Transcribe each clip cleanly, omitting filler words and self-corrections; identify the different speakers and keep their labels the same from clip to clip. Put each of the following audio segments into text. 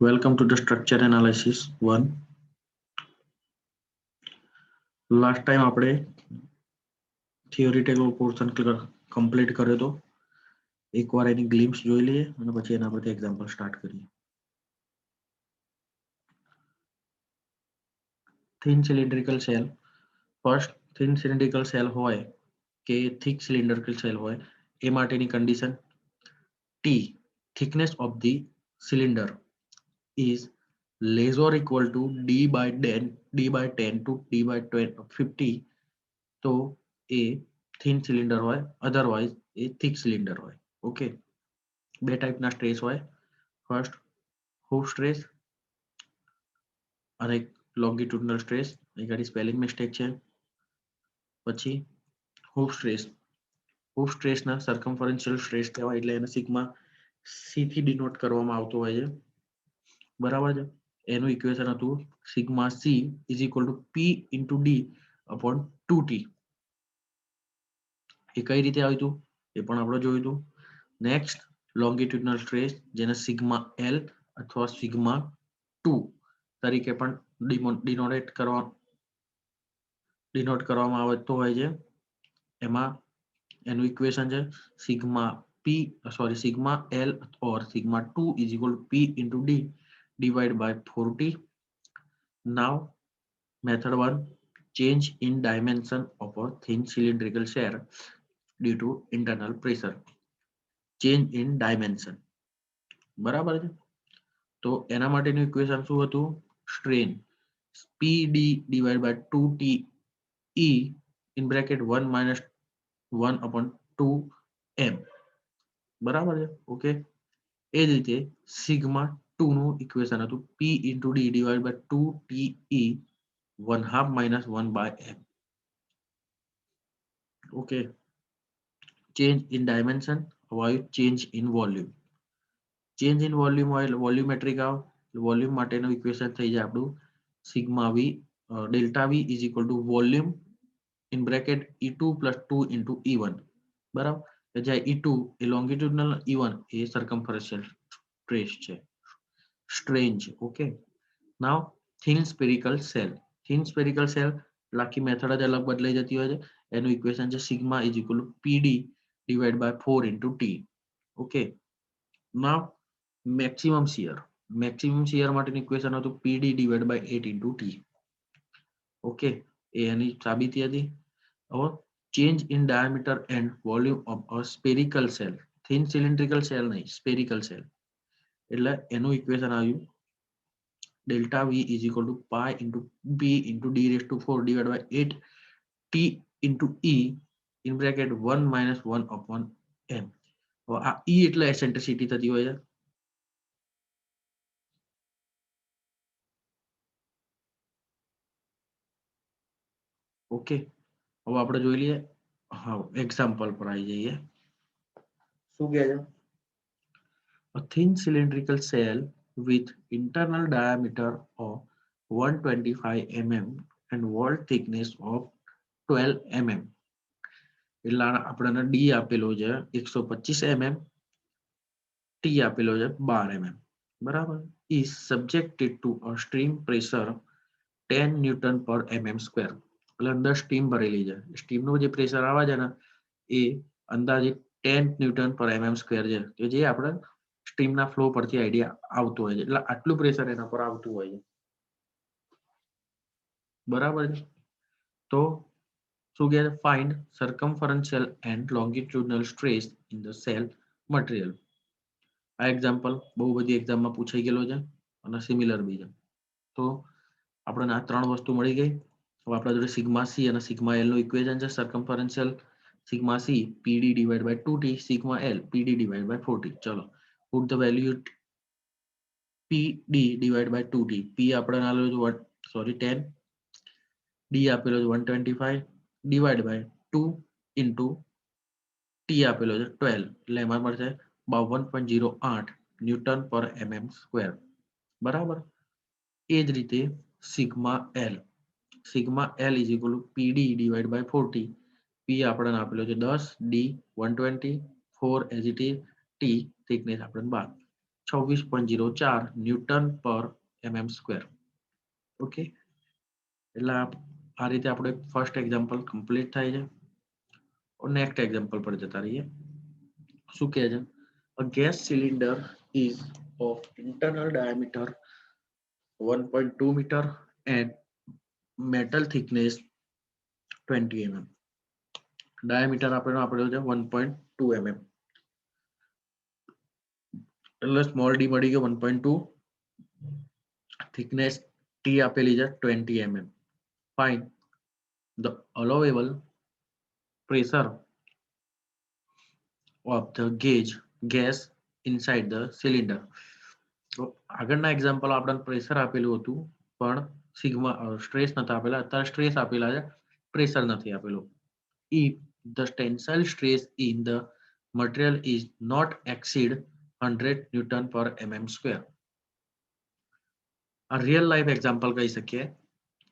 Speaker 1: Welcome to the structure analysis 1. Last time આપણે theoretical portion complete કર્યો તો એકવાર એની ગ્લિમ્સ જોઈ લઈએ અને પછી એના પરથી એક્ઝામ્પલ સ્ટાર્ટ કરીએ. Thin cylindrical cell. First thin cylindrical cell હોય કે થિક સિલિન્ડ્રિકલ સેલ હોય એ માટેની condition T thickness of the cylinder is less or equal to d by 10 to d by 50 તો એ થિન સિલિન્ડર હોય, અધરવાઇઝ એ thick cylinder હોય. Okay, બે ટાઈપના stress હોય. ફર્સ્ટ હૂપ સ્ટ્રેસ અને લોંગિટ્યુડનલ સ્ટ્રેસ. એ ગાડી સ્પેલિંગ મિસ્ટેક છે. પછી હૂપ સ્ટ્રેસ. હૂપ સ્ટ્રેસના સર્કમ્ફરન્શિયલ સ્ટ્રેસ કહેવાય, એટલે એને સિગ્મા સી થી ડિનોટ કરવામાં આવતો હોય છે. બરાબર છે. એનું ઇક્વેશન હતું sigma C is equal to P into D upon 2t. એ કઈ રીતે આવ્યું હતું એ પણ આપણે જોયું હતું. નેક્સ્ટ લોંગિટ્યુડનલ સ્ટ્રેસ, જેને સિગ્મા એલ અથવા સિગ્મા 2 તરીકે પણ ડિનોટ કરવામાં આવતો હોય છે. એમાં એનું ઇક્વેશન છે sigma L or sigma 2 is equal to P into D divided by 4t. Now method 1, change in dimension of a thin cylindrical shell due to internal pressure. Change in dimension. બરાબર છે. તો એના માટેનું equation શું હતું? Strain PD divided by 2t E in bracket 1 minus 1 upon 2m. બરાબર છે. Okay, એ જ રીતે સિગ્મા 2 નું ઇક્વેશન હતું P into D divided by 2TE 1/2 minus 1 by m. Okay, change in dimension. હવે change in volume. Change in volume હોય એટલે volumetric આવે. વોલ્યુમ માટેનું ઇક્વેશન થઈ જાય આપણું sigma V delta V is equal to volume in bracket E2 plus 2 into E1. બરાબર, જ્યાં E2 એ લોંગિટ્યુડનલ, E1 એ સર્કમ્ફરન્શિયલ સ્ટ્રેસ છે, સ્ટ્રેન છે. Okay, now thin spherical shell. Thin spherical shell આખી મેથડ જ અલગ બદલાઈ જતી હોય છે. એનું ઇક્વેશન છે sigma is equal to PD divide by 4 into T. Okay, now maximum shear. Maximum shear માટેનું ઇક્વેશન હતું પીડી divide by 8 into T. Okay, એ એની સાબિતી હતી. હવે change in diameter and volume of a spherical shell. Thin cylindrical shell નહીં, spherical shell. એટલે એનું ઇક્વેશન આવ્યું delta v is equal to pi into b into d raised to 4 divided by 8 t into e in bracket 1 minus 1 upon m. આ e એટલે એસેન્ટ્રિસિટી થતી હોય છે. Okay, હવે આપણે જોઈ લઈએ. હા, એક્ઝામ્પલ પર આવી જઈએ. શું કહે છે? A thin cylindrical cell with internal diameter of 125 mm and wall thickness of 12 mm. એટલે આપણને ડી આપેલો છે 125 mm, ટી આપેલો છે 12 mm. બરાબર, is subjected to a stream pressure 10 newton પર mm સ્ક્વેર. એટલે અંદર સ્ટીમ ભરેલી છે. સ્ટીમનું જે પ્રેશર આવે છે ને એ અંદાજે 10 ન્યૂટન પર mm સ્ક્વેર છે, કે જે આપણે સ્ટીમના ફ્લો પરથી આઈડિયા આવતો હોય છે. એટલે આટલું પ્રેશર એના પર આવતું હોય છે. બરાબર છે. તો શું કહે છે? Find circumferential and longitudinal stress in the shell material. આ એક્ઝામ્પલ બહુ બધી એક્ઝામમાં પૂછાઈ ગયેલો છે અને સિમિલર બી છે. તો આપણને આ ત્રણ વસ્તુ મળી ગઈ. હવે આપણા જોડે સિગ્મા સી અને સિગ્મા એલ નું ઇક્વેશન છે. Circumferential sigma C PD divide by 2t, sigma L PD divide by 4t. ચલો, put the value PD divide by 2t. P આપણે આલેલું છે 10, ડી આપેલો છે 125 ડિવાઇડ બાય 2 ઇન્ટુ ટી આપેલો છે 12. એટલે એમાં મળશે 52.08 ન્યૂટન પર mm સ્ક્વેર. બરાબર, એ જ રીતે sigma L. Sigma L is equal to PD divide by 4t. P આપણને આપેલો છે 10, D 120, 4 as it is, T thickness આપણને 12. 26.04 ન્યૂટન પર mm સ્ક્વેર. ઓકે, એટલે આ રીતે આપણે ફર્સ્ટ એક્ઝામ્પલ કમ્પ્લીટ થાય છે. નેક્સ્ટ એક્ઝામ્પલ પર જતા રહીએ. શું કહે છે? A gas cylinder is of internal diameter 1.2 meter and metal thickness 20 mm. Diameter આપેલું છે 1.2 mm. એટલે સ્મોલ ડી મળી ગયો 1.2, થિકનેસ ટી આપેલી છે 20 mm. Fine the allowable pressure of the gauge gas inside the cylinder. તો આગળના એક્ઝામ્પલ આપણને પ્રેશર આપેલું હતું પણ સિગ્મા સ્ટ્રેસ નતા આપેલા. અત્યારે સ્ટ્રેસ આપેલા છે, પ્રેશર નથી આપેલું. If the tensile stress in the material is not exceed 100 Newton per mm square. આ રિયલ લાઈફ એક્ઝામ્પલ કહી શકીએ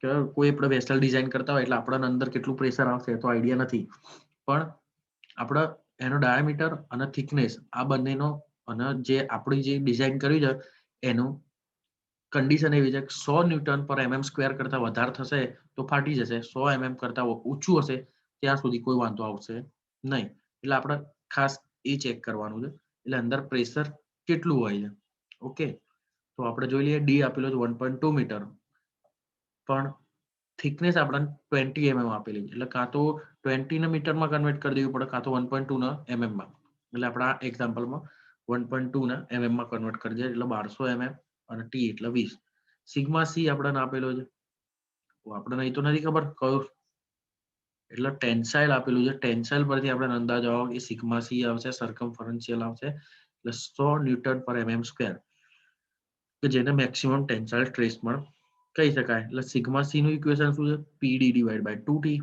Speaker 1: કે કોઈ આપણે વેસલ ડિઝાઇન કરતા હોય એટલે આપણને અંદર કેટલું પ્રેશર આવશે તો આઈડિયા નથી, પણ આપણે એનો ડાયામીટર અને થિકનેસ આ બંનેનો અને જે આપણી જે ડિઝાઇન કર્યું છે એનું કન્ડિશન એવી છે કે 100 ન્યૂટન પર mm સ્ક્વેર કરતા વધારે થશે તો ફાટી જશે, 100 mm કરતા ઓછું હશે ત્યાં સુધી કોઈ વાંધો આવશે નહીં. એટલે આપણે ખાસ એ ચેક કરવાનું છે. એટલે અંદર પ્રેશર કેટલું હોય છે. ઓકે, તો આપણે જોઈ લઈએ. ડી આપેલો છે 1.2 મીટર, પણ થિકનેસ આપણને 20 mm આપેલી છે. એટલે કાં તો 20 ને મીટરમાં કન્વર્ટ કરી દેવું પડે, કાં તો 1.2 ને mm માં. એટલે આપણા એક્ઝામ્પલમાં 1.2 ને mm માં કન્વર્ટ કરી દે એટલે 1200 mm અને ટી એટલે 20. સિગ્મા સી આપણને આપેલો છે, આપણને અહીં તો નથી ખબર કયો, એટલે ટેન્સાઇલ આપેલું છે. ટેન્સાઇલ પરથી આપણે અંદાજ આવો કે સિગ્મા સી આવશે, સર્કમફરન્શિયલ આવશે એટલે 100 ન્યૂટન પર mm સ્ક્વેર, કે જેને મેક્સિમમ ટેન્સાઇલ સ્ટ્રેસ પણ કહી શકાય. એટલે સિગ્મા સી નું ઇક્વેશન શું છે? પીડી ડિવાઇડ બાય 2t.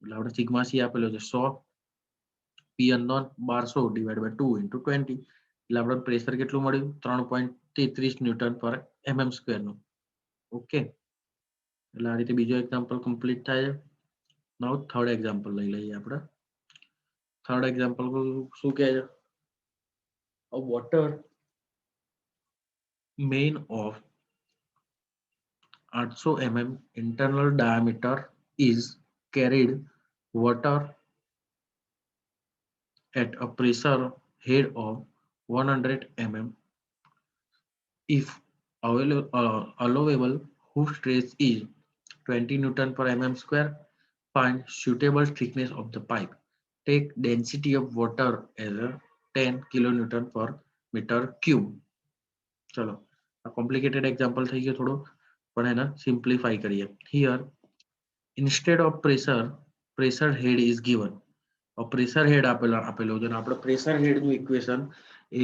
Speaker 1: એટલે આપણે સિગ્મા સી આપેલો છે 100, પી અનનોન 1200 ડિવાઇડ બાય 2 ઇન્ટુ 20. એટલે આપણે પ્રેશર કેટલું મળ્યું? 3.33 ન્યૂટન પર mm સ્ક્વેર નું. ઓકે, એટલે આ રીતે બીજો એક્ઝામ્પલ કમ્પ્લીટ થાય છે. નાઉ થર્ડ એક્ઝામ્પલ લઈ લઈએ આપણે. થર્ડ એક્ઝામ્પલ શું કહે છે? A water main of 800 mm internal diameter is carried water at a pressure head of 100 mm. If allowable hoof stress is 20 Newton per mm square, find suitable thickness of the pipe. Take density of water as a 10 kilonewton per meter cube. ચલો, આ complicated example થઈ ગયો થોડો, પણ એને simplify કરીએ. Here instead of pressure head is given. Pressure head આપેલો છે. આપણે પ્રેશર હેડ નું ઇક્વેશન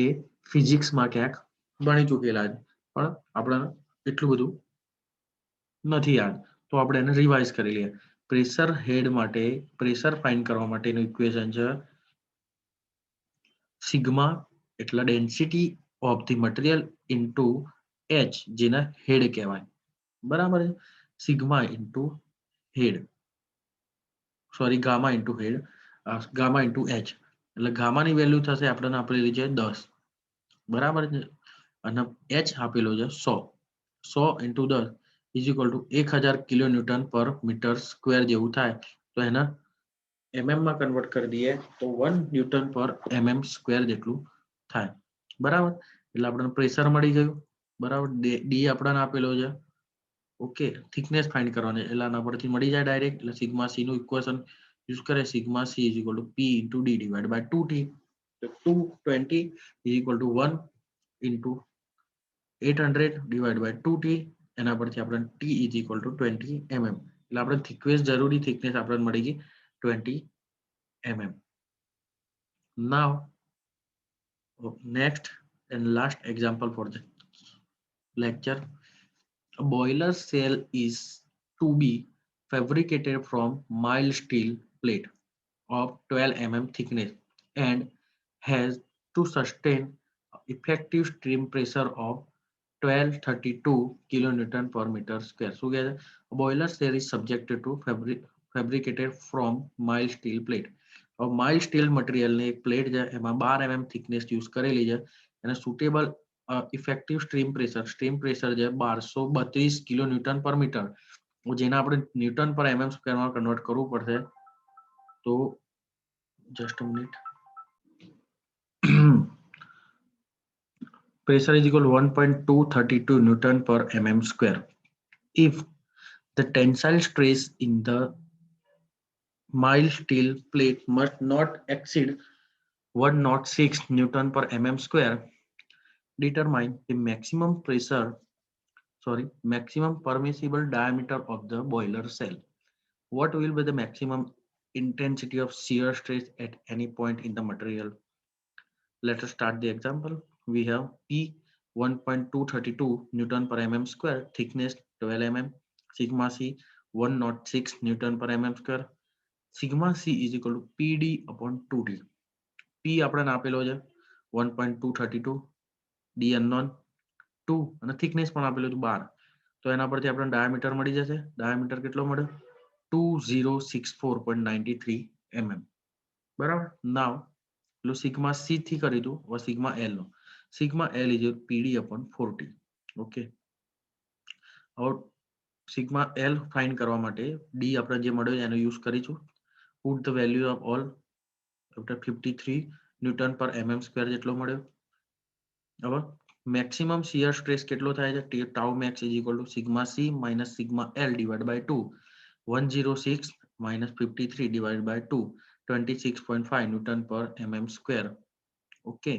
Speaker 1: એ ફિઝિક્સમાં ક્યાંક ભણી ચૂકેલા છે, પણ આપણે એટલું બધું નથી યાદ, તો આપણે એને રિવાઇઝ કરી લઈએ. પ્રેશર હેડ માટે પ્રેશર ફાઇન્ડ કરવા માટેનું ઇક્વેશન છે સિગ્મા, એટલે density of the material into H, જેને હેડ કહેવાય. બરાબર છે? સિગ્મા ઇન્ટુ હેડ, સોરી ગામા ઇન્ટુ હેડ, ગામા ઇન્ટુ એચ. એટલે ગામાની વેલ્યુ થશે આપણને આપેલી છે 10, બરાબર છે, અને એચ આપેલો છે 100. 100 into 10 is equal two 1000 kilo newton પર મીટર સ્ક્વેર જેવું થાય. તો એને mm માં કન્વર્ટ કરી દઈએ તો 1 ન્યૂટન પર mm સ્ક્વેર જેટલું થાય. બરાબર, એટલે આપણને પ્રેશર મળી ગયું. બરાબર, ડી આપણને આપેલો છે. ઓકે, થિકનેસ ફાઇન્ડ કરવાની એટલે આના પરથી મળી જાય ડાયરેક્ટ. એટલે સિગ્મા સી નું ઇક્વેશન યુઝ કરે, sigma C is equal to P into D divide by 2t. 220 is equal to 1 into 800 divide by 2t. એના પરથી આપણે t is equal to 20 mm. એટલે આપણે થિકનેસ જરૂરી થિકનેસ આપણને મળી ગઈ 20 mm. Now next and last example for the lecture. A boiler shell is to be fabricated from mild steel plate of 12 mm thickness and has to sustain effective stream pressure of 1232 kilonewton per meter square. So a boiler shell is subjected to fabricated from mild steel plate. Mild steel મટીરિયલની એક plate છે, એમાં 12 mm thickness use કરેલી છે, એને suitable effective stream pressure છે 1232 kilo newton પર metre, જેને આપણે ન્યૂટન પર mm સ્ક્વેરમાં કન્વર્ટ કરવું પડશે. તો just a minute. pressure is equal to 1.232 Newton per mm square. If the tensile stress in the mild steel plate must not exceed 106 Newton per mm square, determine the maximum permissible diameter of the boiler cell. What will be the maximum intensity of shear stress at any point in the material? Let us start the example. We have P 1.232 Newton per mm square, thickness 12 mm, sigma C 106 Newton per mm square. Sigma C is equal to PD upon 2D. P આપણને આપેલો છે 1.232, D unknown, 2 અને thickness પણ આપેલું છે 12. તો એના પરથી આપણને ડાયામીટર મળી જશે. ડાયામીટર કેટલો મળ્યો? 2064.93 mm. બરાબર. નાવ પેલું સિગ્મા સી થી કરી દઉં, હવે સિગ્મા એલ નો. Sigma L is PD upon 40. Okay, હવે સિગ્મા એલ ફાઇન્ડ કરવા માટે ડી આપણે જે મળ્યો એનો યુઝ કરીશું. Put the value of all 53 newton પર mm સ્ક્વેર જેટલો મળ્યો. હવે મેક્સિમમ શિયર સ્ટ્રેસ કેટલો થાય છે? Tau max is equal to sigma C minus sigma L divide by 2. 106 minus 53 divided by 2, 26.5 Newton per mm square. Okay,